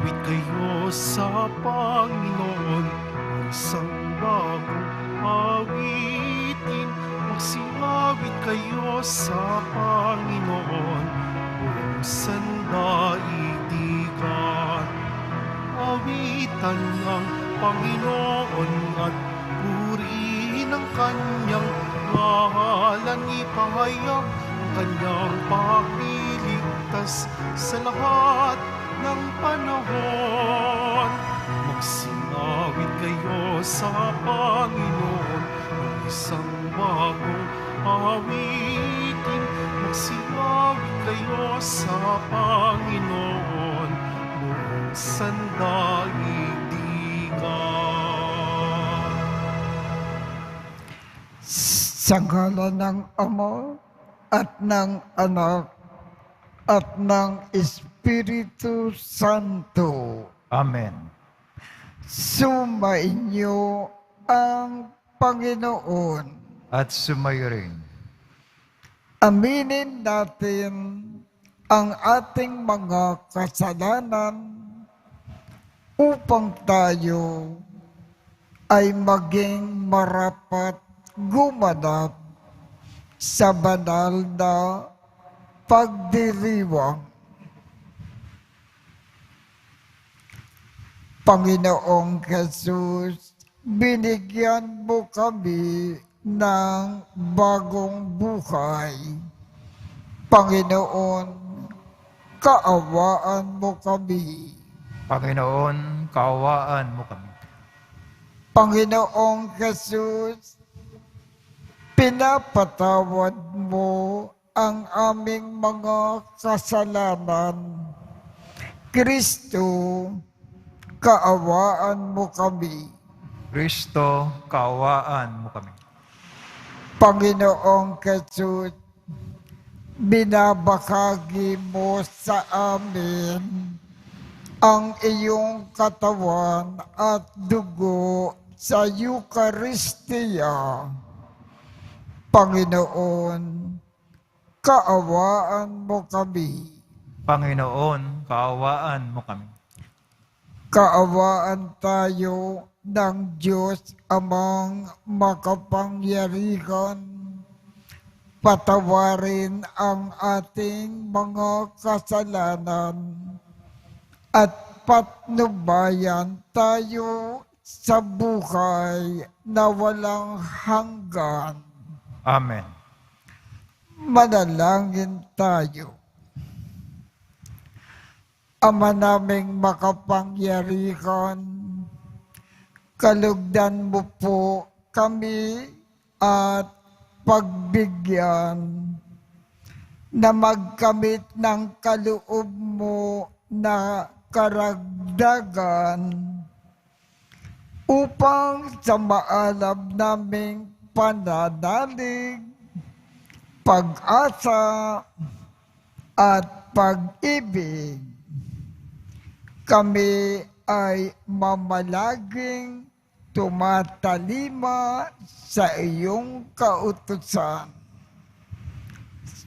Magsingawit kayo sa Panginoon, ang isang bagong awitin. Magsingawit kayo sa Panginoon, buong sandaigdigan. Awitan ng Panginoon at purihin ang kanyang ngalan. Ipahayag ang kanyang pagliligtas sa lahat ng panahon. Magsingawit kayo sa Panginoon, ang isang bagong awitin. Magsingawit kayo sa Panginoon, buong sandaigdigan. Sa ngalan ng Ama at ng Anak at ng Espiritu Santo. Amen. Sumainyo ang Panginoon. At sumayo rin. Aminin natin ang ating mga kasalanan upang tayo ay maging marapat gumanap sa banal na pagdiriwang. Panginoong Jesus, binigyan mo kami ng bagong buhay. Panginoon, kaawaan mo kami. Panginoon, kaawaan mo kami. Panginoong Jesus, pinapatawad mo ang aming mga kasalanan. Kristo, kaawaan mo kami. Kristo, kaawaan mo kami. Panginoong Jesus, binabahagi mo sa amin ang iyong katawan at dugo sa Eucharistia. Panginoon, kaawaan mo kami. Panginoon, kaawaan mo kami. Kaawaan tayo ng Diyos Amang makapangyarihan. Patawarin ang ating mga kasalanan at patnubayan tayo sa buhay na walang hanggan. Amen. Manalangin tayo. Ama naming makapangyarihan, kalugdan mo po kami at pagbigyan na magkamit ng kaloob mo na karagdagan upang sa maalab naming pananalig, pag-asa at pag-ibig, kami ay mamalaging tumatalima sa iyong kautusan.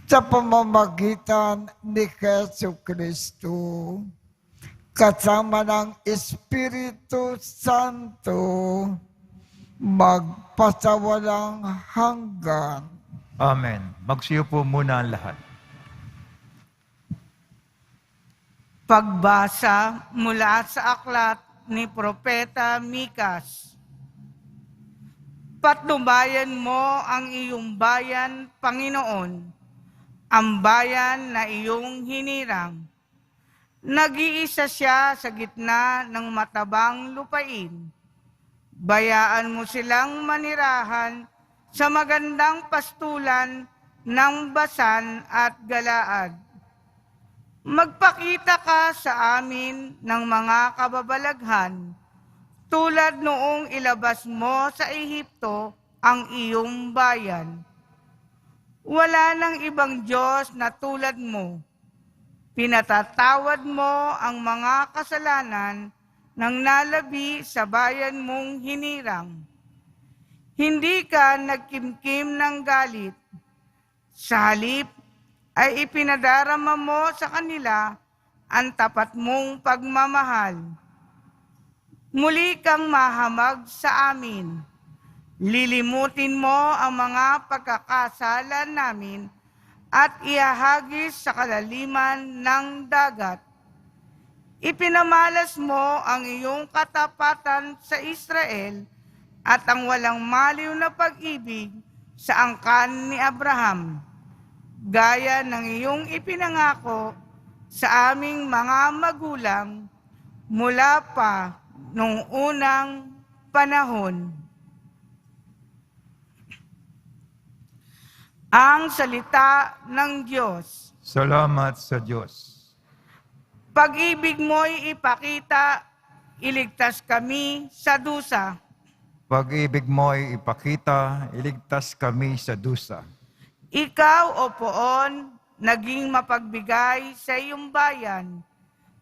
Sa pamamagitan ni Jesucristo, kasama ng Espiritu Santo, magpasawalang hanggan. Amen. Magsiupo muna ang lahat. Pagbasa mula sa aklat ni Propeta Mikas. Patnubayan mo ang iyong bayan, Panginoon, ang bayan na iyong hinirang. Nag-iisa siya sa gitna ng matabang lupain. Bayaan mo silang manirahan sa magandang pastulan ng Basan at Galaad. Magpakita ka sa amin ng mga kababalaghan, tulad noong ilabas mo sa Ehipto ang iyong bayan. Wala nang ibang Diyos na tulad mo. Pinatatawad mo ang mga kasalanan ng nalabi sa bayan mong hinirang. Hindi ka nagkimkim ng galit. Sa halip ay ipinadarama mo sa kanila ang tapat mong pagmamahal. Muli kang mahamag sa amin. Lilimutin mo ang mga pagkakasala namin at ihahagis sa kalaliman ng dagat. Ipinamalas mo ang iyong katapatan sa Israel at ang walang maliw na pag-ibig sa angkan ni Abraham, gaya ng iyong ipinangako sa aming mga magulang mula pa nung unang panahon. Ang salita ng Diyos. Salamat sa Diyos. Pag-ibig mo'y ipakita, iligtas kami sa dusa. Pag-ibig mo'y ipakita, iligtas kami sa dusa. Ikaw, O Poon, naging mapagbigay sa iyong bayan.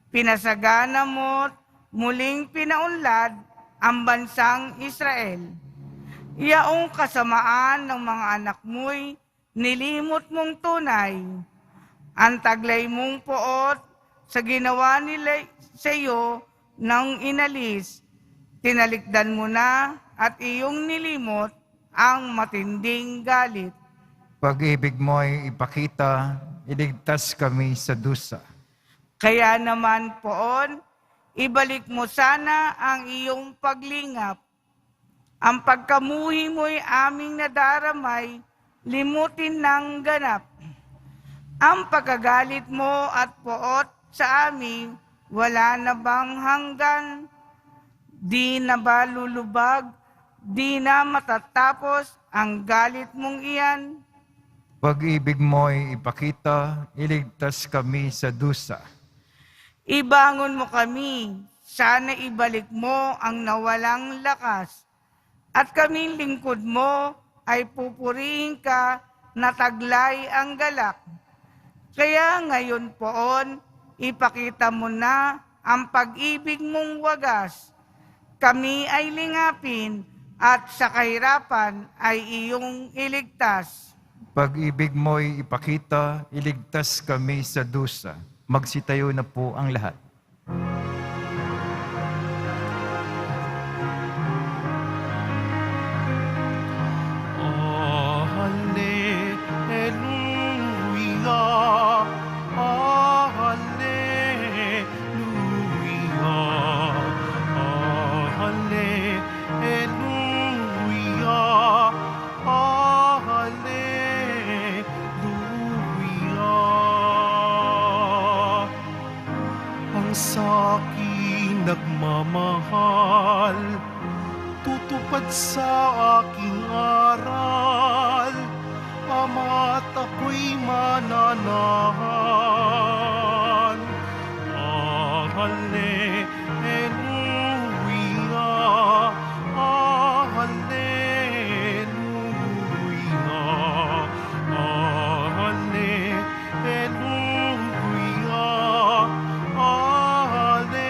Pinasagana mo't muling pinaunlad ang bansang Israel. Yaong kasamaan ng mga anak mo'y nilimot mong tunay. Ang taglay mong poot sa ginawa nila sa iyo nang inalis, tinalikdan mo na at iyong nilimot ang matinding galit. Pag-ibig mo'y ipakita, iligtas kami sa dusa. Kaya naman, Poon, ibalik mo sana ang iyong paglingap. Ang pagkamuhi mo'y aming nadaramay, limutin ng ganap. Ang pagkagalit mo at poot sa amin, wala na bang hanggan? Di na ba lulubag? Di na matatapos ang galit mong iyan? Pag-ibig mo'y ipakita, iligtas kami sa dusa. Ibangon mo kami, sana ibalik mo ang nawalang lakas. At kaming lingkod mo ay pupurihin ka na taglay ang galak. Kaya ngayon, Poon, ipakita mo na ang pag-ibig mong wagas. Kami ay lingapin at sa kahirapan ay iyong iligtas. Pag-ibig mo'y ipakita, iligtas kami sa dusa. Magsitayo na po ang lahat. Hallelujah, hallelujah, hallelujah, hallelujah. Ang sa'kin nagmamahal, tutupad sa aking aral, Ama't ako'y mananahan. Hallelujah, hallelujah, hallelujah, hallelujah.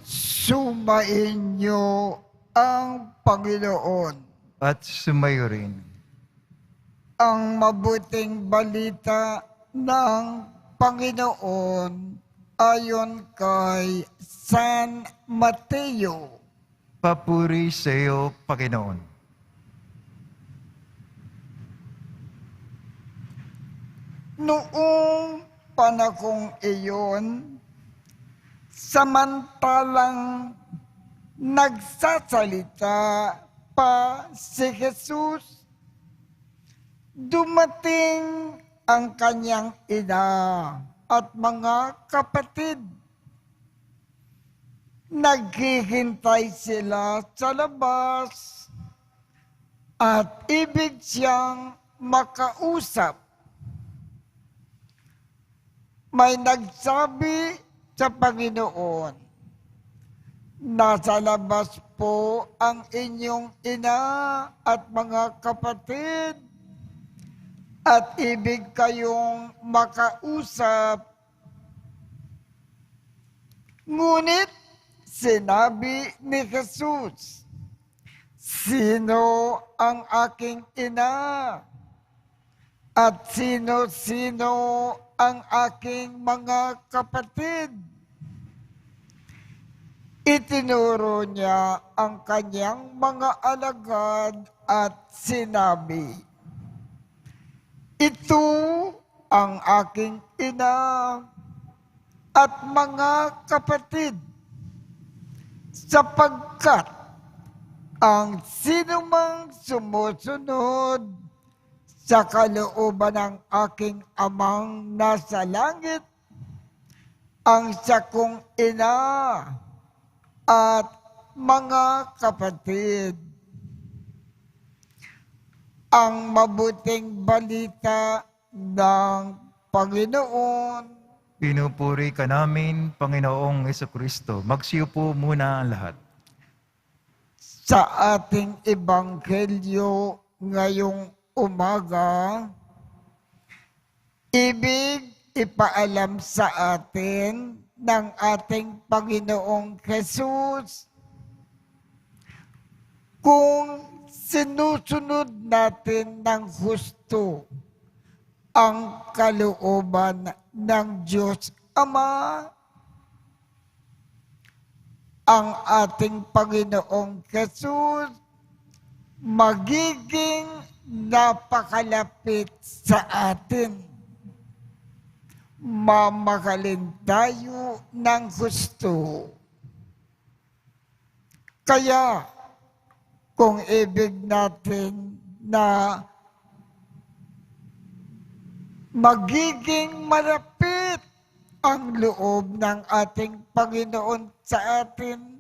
Sumain niyo ang Panginoon. At sumayo rin. Ang mabuting balita ng Panginoon ayon kay San Mateo. Papuri sa iyo, Panginoon. Noong panahong iyon, samantalang nagsasalita pa si Jesus, dumating ang kanyang ina at mga kapatid. Naghihintay sila sa labas at ibig siyang makausap. May nagsabi sa Panginoon, nasa labas po ang inyong ina at mga kapatid at ibig kayong makausap. Ngunit sinabi ni Jesus, sino ang aking ina? At sino-sino ang aking mga kapatid? Itinuro niya ang kanyang mga alagad at sinabi, ito ang aking ina at mga kapatid, sapagkat ang sinumang sumusunod sa kalooban ng aking amang nasa langit, ang sakong ina at mga kapatid. Ang mabuting balita ng Panginoon. Pinupuri ka namin, Panginoong Jesucristo. Magsiupo muna ang lahat. Sa ating ebanghelyo ngayong umaga, ibig ipaalam sa atin ng ating Panginoong Jesus kung sinusunod natin ng husto ang kalooban ng Diyos Ama, ang ating Panginoong Jesus magiging napakalapit sa atin. Mamahalin tayo ng gusto. Kaya, kung ibig natin na magiging malapit ang loob ng ating Panginoon sa atin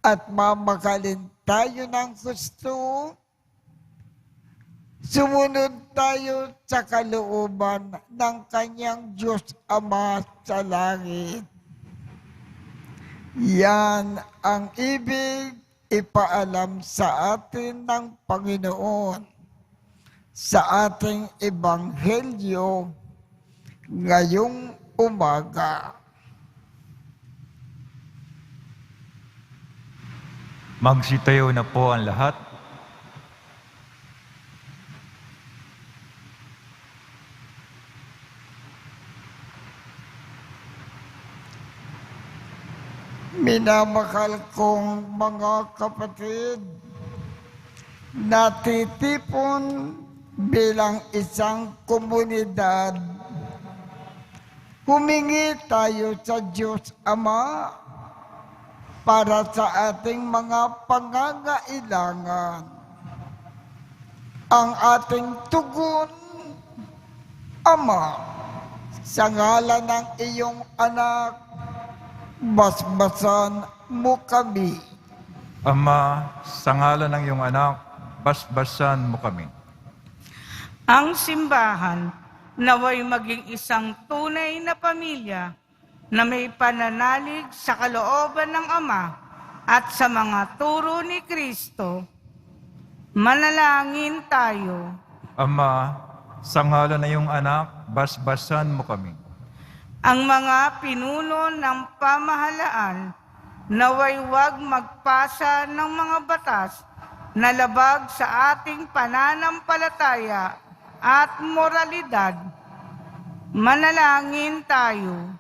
at mamahalin tayo ng gusto, sumunod tayo sa kalooban ng kanyang Diyos Ama sa langit. Yan ang ibig ipaalam sa atin ng Panginoon sa ating ebanghelyo ngayong umaga. Magsitayo na po ang lahat. Minamahal kong mga kapatid, natitipon bilang isang komunidad, humingi tayo sa Diyos Ama para sa ating mga pangangailangan. Ang ating tugon, Ama, sa ngalan ng iyong anak, basbasan mo kami. Ama, sa ngalan ng iyong anak, basbasan mo kami. Ang simbahan naway maging isang tunay na pamilya na may pananalig sa kalooban ng Ama at sa mga turo ni Kristo. Manalangin tayo. Ama, sa ngalan ng iyong anak, basbasan mo kami. Ang mga pinuno ng pamahalaan naway huwag magpasa ng mga batas na labag sa ating pananampalataya at moralidad. Manalangin tayo.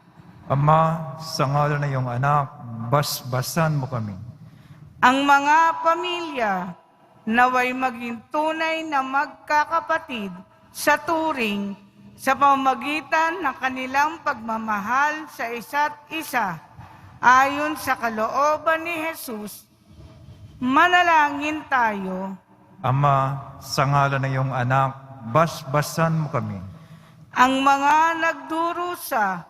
Ama, sa ngalan ng iyong anak, basbasan mo kami. Ang mga pamilya naway maging tunay na magkakapatid sa turing sa pamamagitan ng kanilang pagmamahal sa isa't isa ayon sa kalooban ni Jesus. Manalangin tayo. Ama, sa ngalan ng iyong anak, basbasan mo kami. Ang mga nagdurusa,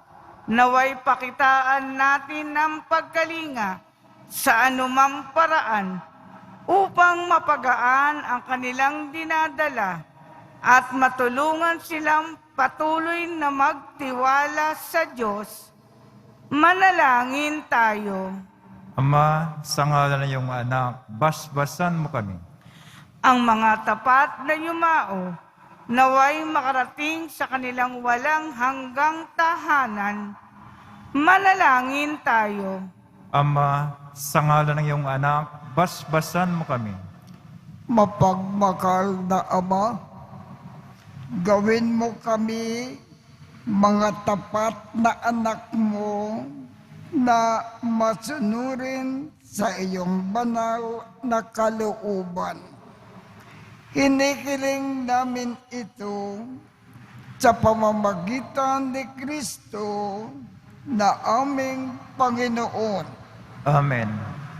naway pakitaan natin ng pagkalinga sa anumang paraan upang mapagaan ang kanilang dinadala at matulungan silang patuloy na magtiwala sa Diyos. Manalangin tayo. Ama, sa ngalan ng iyong anak, basbasan mo kami. Ang mga tapat na yumao, naway makarating sa kanilang walang hanggang tahanan. Manalangin tayo. Ama, sa ngalan ng iyong anak, basbasan mo kami. Mapagmahal na Ama, Gawin mo kami mga tapat na anak mo na masunurin sa iyong banal na kalooban. Hinihiling namin ito sa pamamagitan ni Kristo na aming Panginoon. Amen.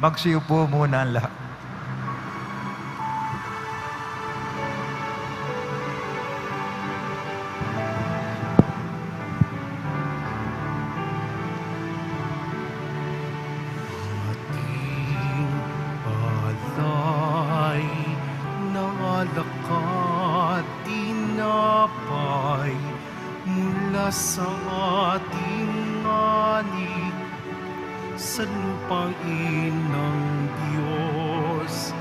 Magsiupo muna ang lahat. Ating alay na alakad tinapay mula sa ating ani sa lupain ng Diyos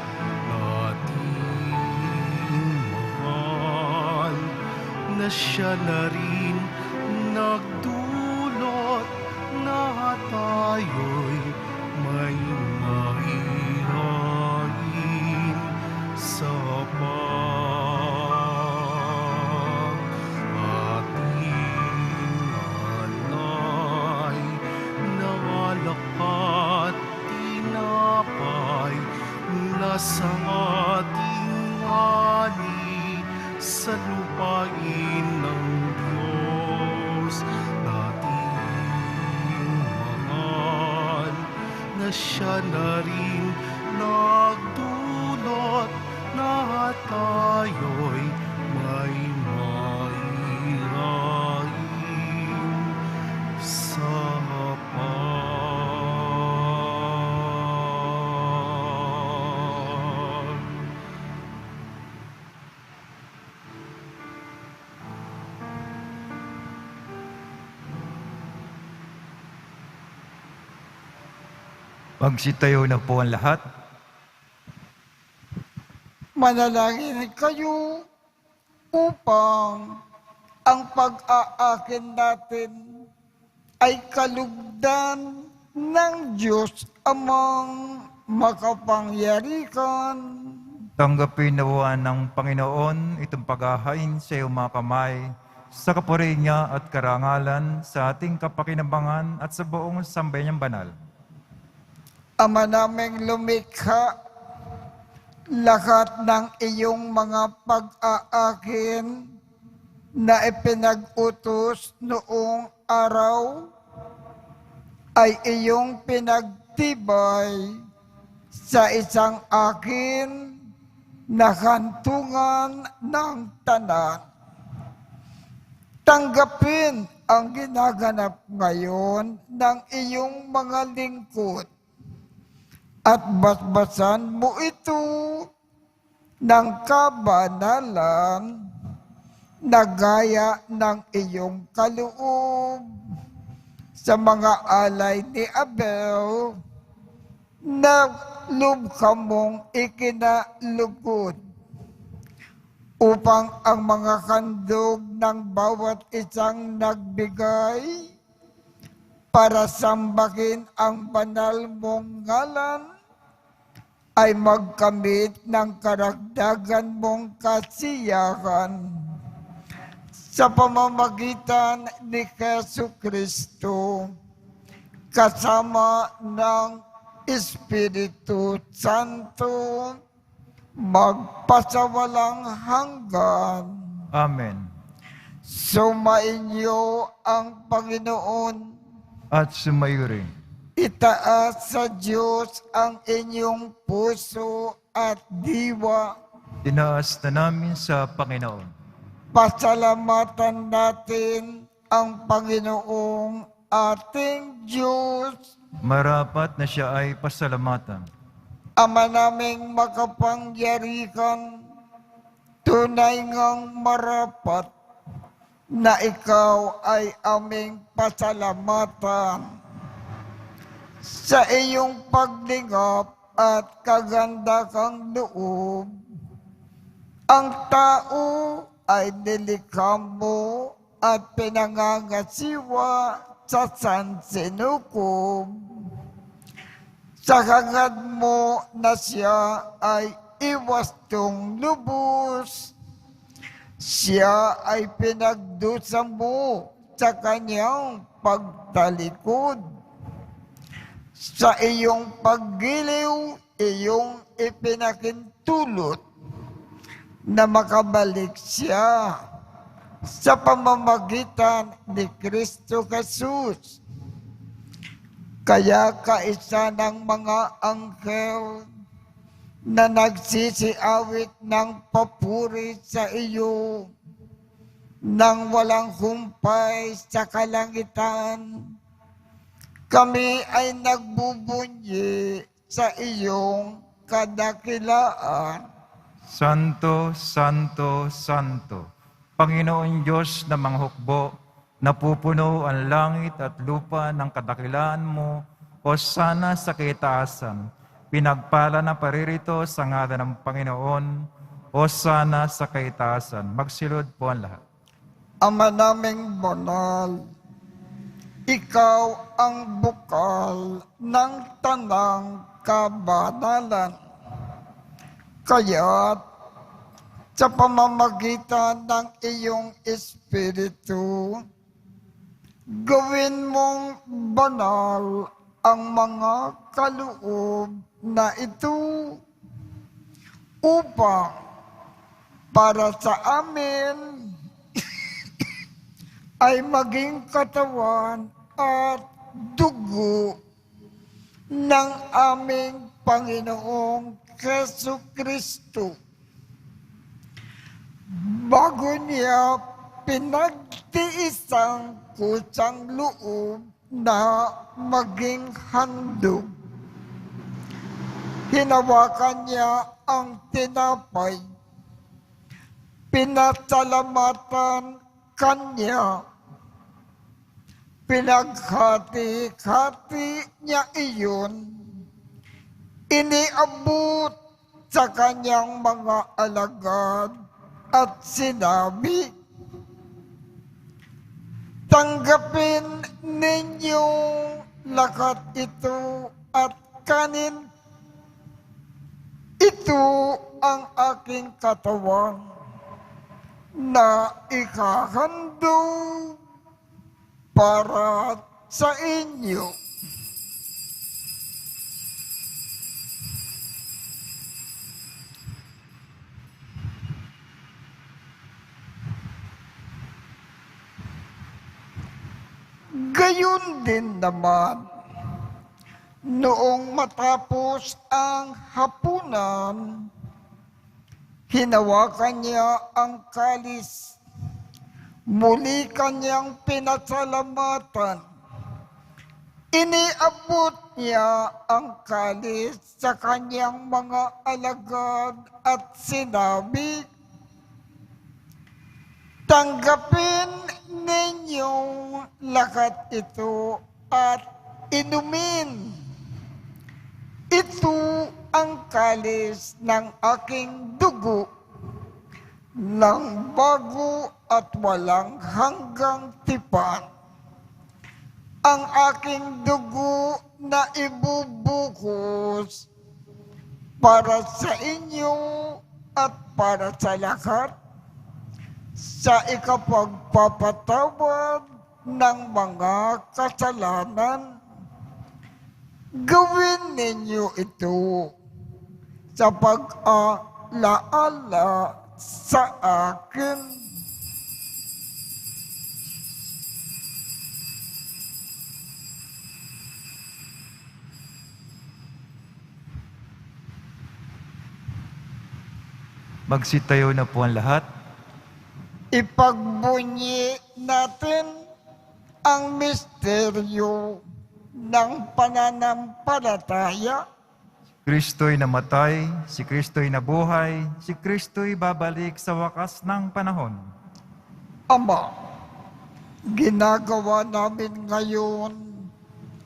nating mahal na siya na rin nagdulot na tayo'y may mahihain sa ating alay na alak at tinapay mula sa ating ani sa lupain ng Diyos nating mahal na siya na rin nagdulot na tayo'y may maihain sa Magsitayo na po ang lahat. Manalangin kayo upang ang pag-aakin natin ay kalugdan ng Diyos amang makapangyarihan. Tanggapin nawa ng Panginoon itong paghahain sa iyong mga kamay sa kapuri niya at karangalan sa ating kapakinabangan at sa buong sambayanang banal. Ama naming lumikha, lahat ng iyong mga pag-aakin na ipinag-utos noong araw ay iyong pinagtibay sa isang akin na kantungan ng tanan. Tanggapin ang ginaganap ngayon ng iyong mga lingkod at basbasan mo ito ng kabanalan na gaya ng iyong kaloob sa mga alay ni Abel na lubha mong ikinalugod upang ang mga handog ng bawat isang nagbigay para sambahin ang banal mong ngalan ay magkamit ng karagdagan mong kasiyahan sa pamamagitan ni Jesu Kristo kasama ng Espiritu Santo magpasawalang hanggan. Amen. Sumainyo ang Panginoon. At sumayo rin. Itaas sa Diyos ang inyong puso at diwa. Tinaas na namin sa Panginoon. Pasalamatan natin ang Panginoong ating Diyos. Marapat na siya ay pasalamatan. Ama naming makapangyarihan, tunay ngang marapat na ikaw ay aming pasalamatan sa iyong paglingap at kaganda kang loob. Ang tao ay nilikha mo at pinangangasiwa sa sansinukob. Sa hangad mo na siya ay iwastong lubos Siya ay pinagdusa mo sa kanyang pagtalikod. Sa iyong paggiliw, iyong ipinakintulot na makabalik siya sa pamamagitan ni Kristo Jesus. Kaya kaisa ng mga anghel na nagsisiawit ng papuri sa iyo nang walang humpay sa kalangitan, kami ay nagbubunyi sa iyong kadakilaan. Santo, Santo, Santo, Panginoon Diyos na manghukbo, napupuno ang langit at lupa ng kadakilaan mo, o sana sa kaitaasan. Pinagpala na paririto sa ngalan ng Panginoon, o sana sa kaitaasan. Magsilod po ang lahat. Ama naming banal, ikaw ang bukal ng tanang kabanalan. Kaya't sa pamamagitan ng iyong Espiritu, gawin mong banal ang mga kaloob na ito upang para sa amin ay maging katawan at dugo ng aming Panginoong Jesucristo. Bago niya pinagtiisang kusang loob na maging handog, hinawakan niya ang tinapay, pinasalamatan kanya, pinaghati-hati niya iyon, iniabot sa kanyang mga alagad at sinabi, tanggapin ninyong lahat ito at kanin. Ito ang aking katawan na ikahandog para sa inyo. Gayon din naman, noong matapos ang hapunan, hinawakan niya ang kalis, muli kanyang pinasalamatan. Iniabot niya ang kalis sa kanyang mga alagad at sinabi, tanggapin ninyong lahat ito at inumin. Ito ang kalis ng aking dugo ng bago at walang hanggang tipan. Ang aking dugo na ibubuhos para sa inyo at para sa lahat sa ikapagpapatawad ng mga kasalanan. Gawin ninyo ito sa pag-alaala sa akin. Magsitayo na po ang lahat. Ipagbunyi natin ang misteryo ng pananampalataya. Kristo'y namatay, si Kristo'y nabuhay, si Kristo'y babalik sa wakas ng panahon. Ama, ginagawa namin ngayon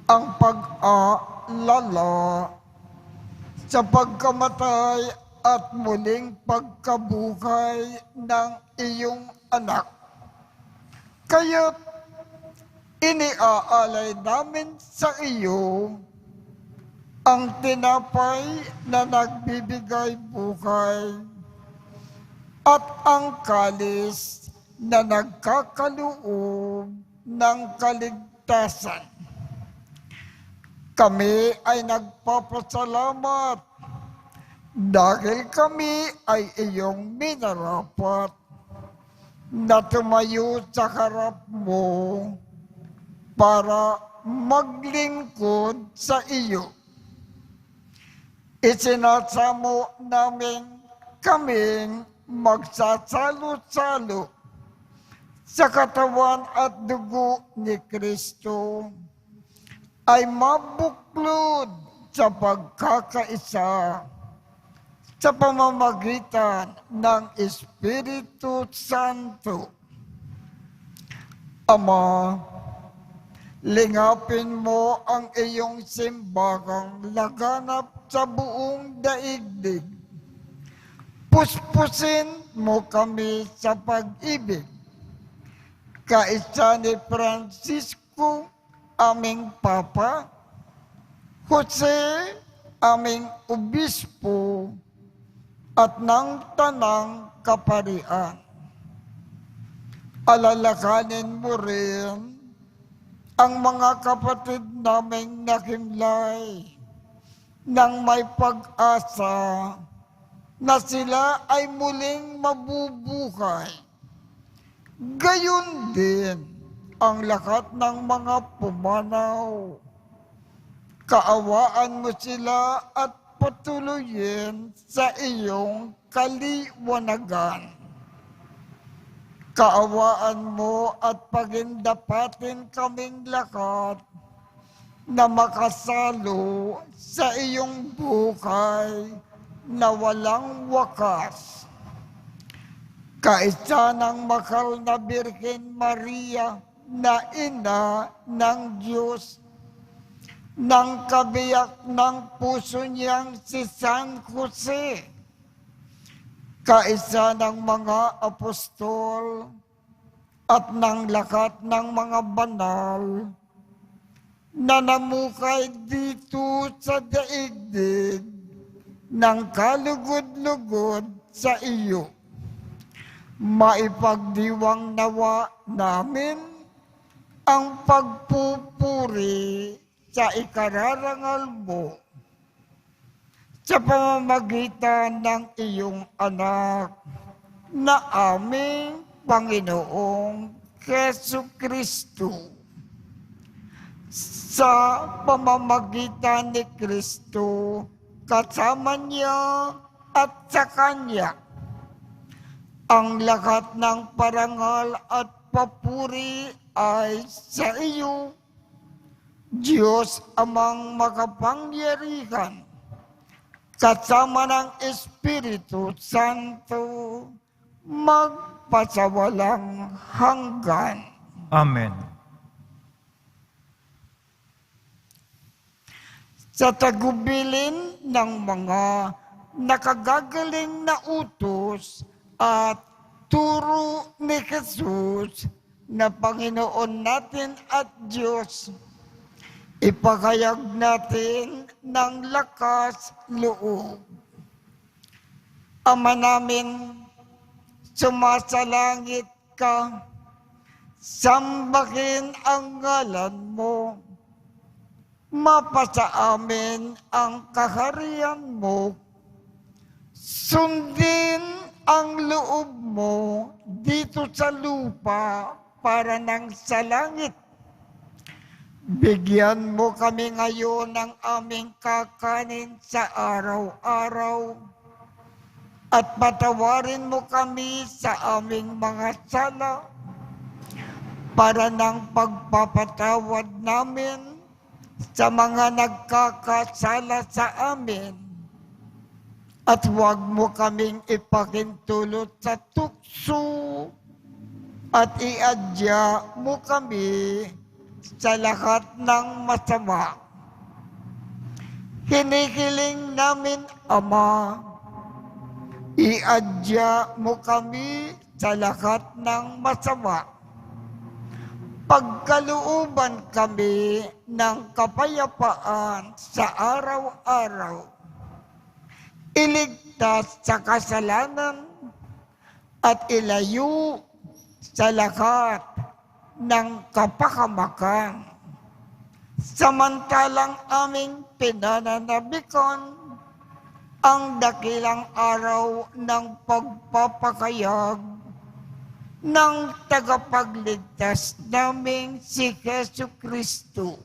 ang pag-aalala sa pagkamatay at muling pagkabuhay ng iyong anak. Kaya't iniaalay namin sa iyo ang tinapay na nagbibigay buhay at ang kalis na nagkakaloob ng kaligtasan. Kami ay nagpapasalamat dahil kami ay iyong minarapat na tumayo sa harap mo para maglingkod sa iyo. Isinasamo namin kaming magsasalo-salo sa katawan at dugo ni Kristo ay mabuklod sa pagkakaisa sa pamamagitan ng Espiritu Santo. Ama, lingapin mo ang iyong simbahang laganap sa buong daigdig. Puspusin mo kami sa pag-ibig. Kaisa ni Francisco, aming Papa, Jose, aming Obispo, at ng Tanang Kaparian. Alalakanin mo rin ang mga kapatid naming nakimlay nang may pag-asa na sila ay muling mabubuhay. Gayon din ang lahat ng mga pumanaw. Kaawaan mo sila at patuloyin sa iyong kaliwanagan. Kaawaan mo at pagindapatin kaming lahat na makasalo sa iyong buhay na walang wakas. Kaisa ng mahal na Birhen Maria na ina ng Diyos, ng kabiyak ng puso niyang si San Jose, kaisa ng mga apostol at ng lahat ng mga banal na namukay dito sa daigdig ng kalugod-lugod sa iyo. Maipagdiwang nawa namin ang pagpupuri sa ikararangal mo sa pamamagitan ng iyong anak na aming Panginoong Jesucristo. Sa pamamagitan ni Kristo, kasama niya at sa Kanya, ang lahat ng parangal at papuri ay sa iyo, Diyos amang makapangyarihan, kasama ng Espiritu Santo, magpasawalang hanggan. Amen. Sa tagubilin ng mga nakagagaling na utos at turo ni Jesus na Panginoon natin at Diyos, ipahayag natin ng lakas loob. Ama namin, sumasalangit ka, sambahin ang ngalan mo, mapasa amin ang kaharian mo, sundin ang loob mo dito sa lupa para nang sa langit. Bigyan mo kami ngayon ng aming kakanin sa araw-araw at patawarin mo kami sa aming mga sala para ng pagpapatawad namin sa mga nagkakasala sa amin. At huwag mo kaming ipakintulot sa tukso at iadya mo kami sa lahat ng masama. Hinihiling namin, Ama, iadya mo kami sa lahat ng masama. Pagkalooban kami ng kapayapaan sa araw-araw. Iligtas sa kasalanan at ilayo sa lahat ng kapahamakan. Samantalang aming pinananabikan ang dakilang araw ng pagpapakayag ng tagapagligtas naming si Jesu Kristo.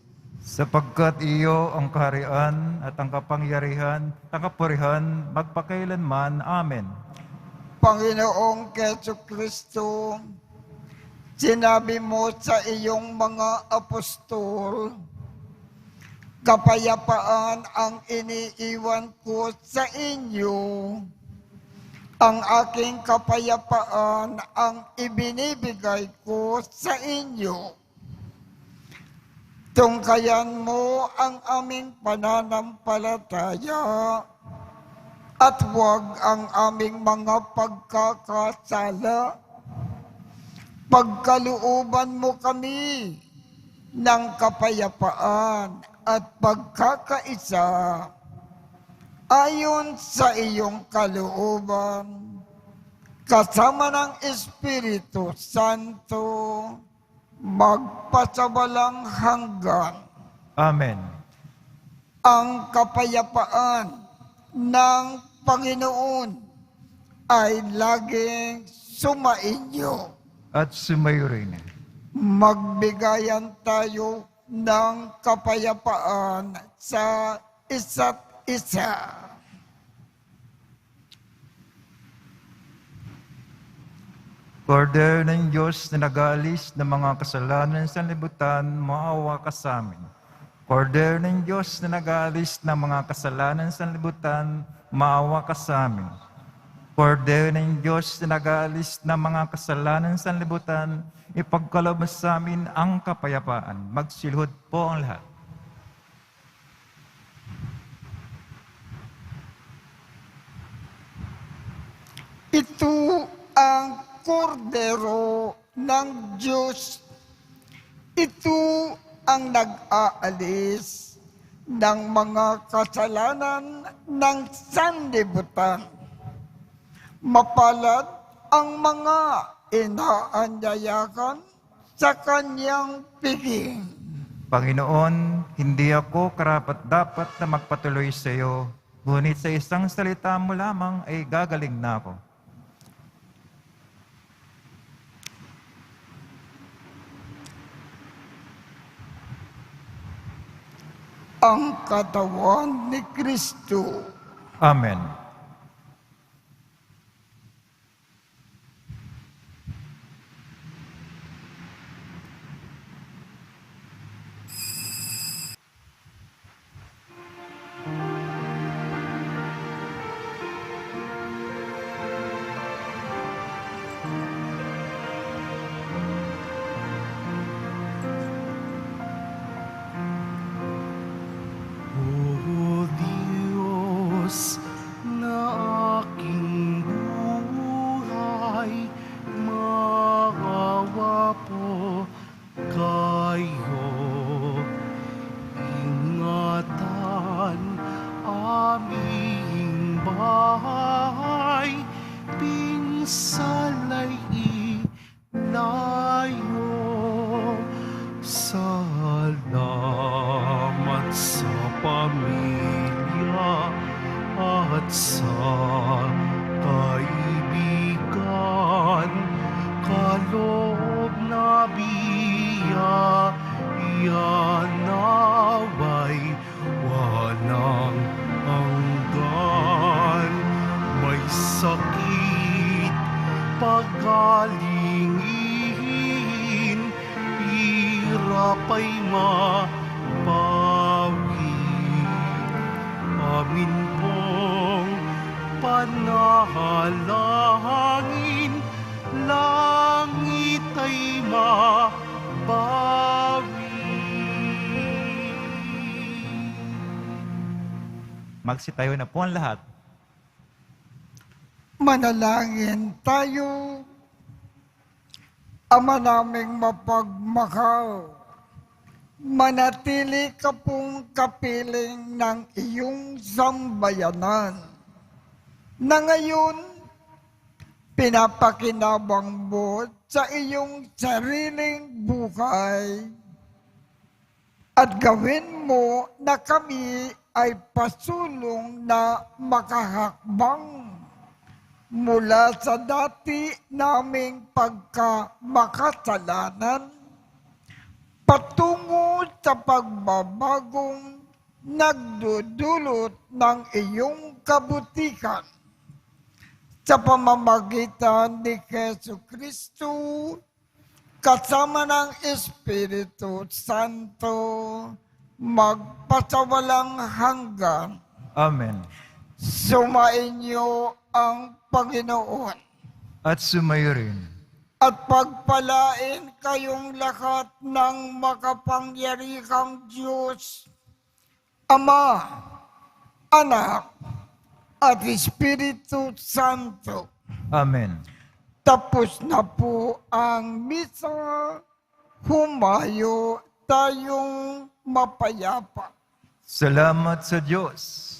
Sapagkat iyo ang kaharian at ang kapangyarihan, at ang kapurihan, magpakailanman. Amen. Panginoong Jesu Kristo, sinabi mo sa iyong mga apostol, kapayapaan ang iniiwan ko sa inyo. Ang aking kapayapaan ang ibinibigay ko sa inyo. Tungkayan mo ang aming pananampalataya at huwag ang aming mga pagkakasala. Pagkalooban mo kami ng kapayapaan at pagkakaisa ayon sa iyong kalooban, kasama ng Espiritu Santo, magpasawalang hanggan. Amen. Ang kapayapaan ng Panginoon ay laging sumainyo. At sumayo rin. Magbigayan tayo ng kapayapaan sa isa't isa. Kordero ng Diyos na nag-aalis ng mga kasalanan sa libutan, maawa ka sa amin. Kordero ng Diyos na nag-aalis ng mga kasalanan sa libutan, maawa ka sa amin. Kordero ng Diyos na nag-aalis ng mga kasalanan sa libutan, ipagkaloob sa amin ang kapayapaan. Magsilhod po ang lahat. Ito ang kordero ng Diyos. Ito ang nag-aalis ng mga kasalanan ng sanlibutan. Mapalad ang mga inaanyayakan sa kanyang piging. Panginoon, hindi ako karapat-dapat na magpatuloy sa iyo, ngunit sa isang salita mo lamang ay gagaling na ako. Ang katawan ni Kristo. Amen. O Diyos na aking buhay, maawa po kayo. Ingatan aming bahay, pinsalay ilayo. Salamat sa pamilya at sa kaibigan, kaloob na biyaya naway walang hanggan. May sakit pagalingin, hirap ay mapawi. Amin pong panalangin, langit ay mabawi. Magsitayo na po ang lahat. Manalangin tayo. Ama naming mapagmahal, manatili ka pong kapiling ng iyong sambayanan na ngayon Pinapakinabang mo sa iyong sariling buhay at gawin mo na kami ay pasulong na makahakbang mula sa dati naming pagkamakasalanan patungo sa pagbabagong nagdudulot ng iyong kabutihan sa pamamagitan ni Jesu Kristo kasama ng Espiritu Santo magpasawalang hanggan. Amen. Sumainyo ang Panginoon At sumayo rin. at pagpalain kayong lahat ng makapangyarihang Diyos, Ama, Anak, at Espiritu Santo. Amen. Tapos na po ang misa, humayo tayong mapayapa. Salamat sa Diyos.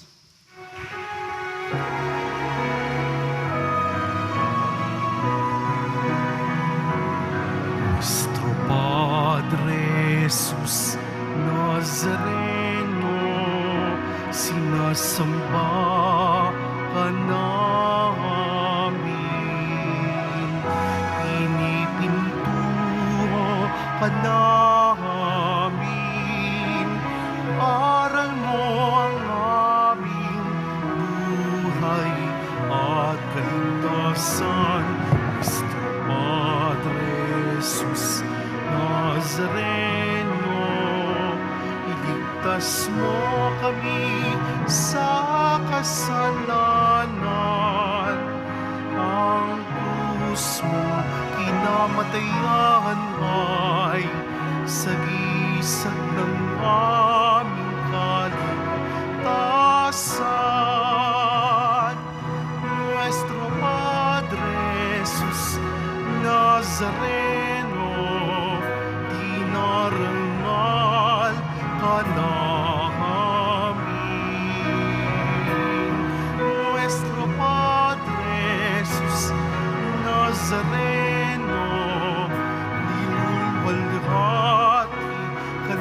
Nuestro Padre Jesus Nazareno, sinasamba ka namin. Pinipintuho ka namin. Aral mo ang aming buhay at kaligtasan. Nuestro Padre Jesus Nazareno, iligtas mo kami sa kasalanan. Ang krus mo kinamatayan ay sagisag ng aming kaligtasan. Nuestro Padre Jesus Nazareno, dinarangal ka namin. Nuestro Padre Jesus Nazareno, dinulwalhati ka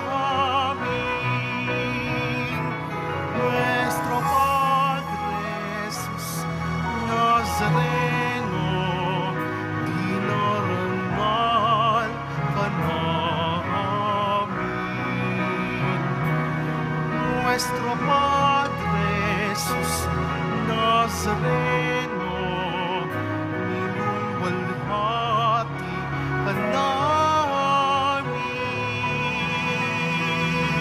namin. Nuestro Padre Jesus Nazareno,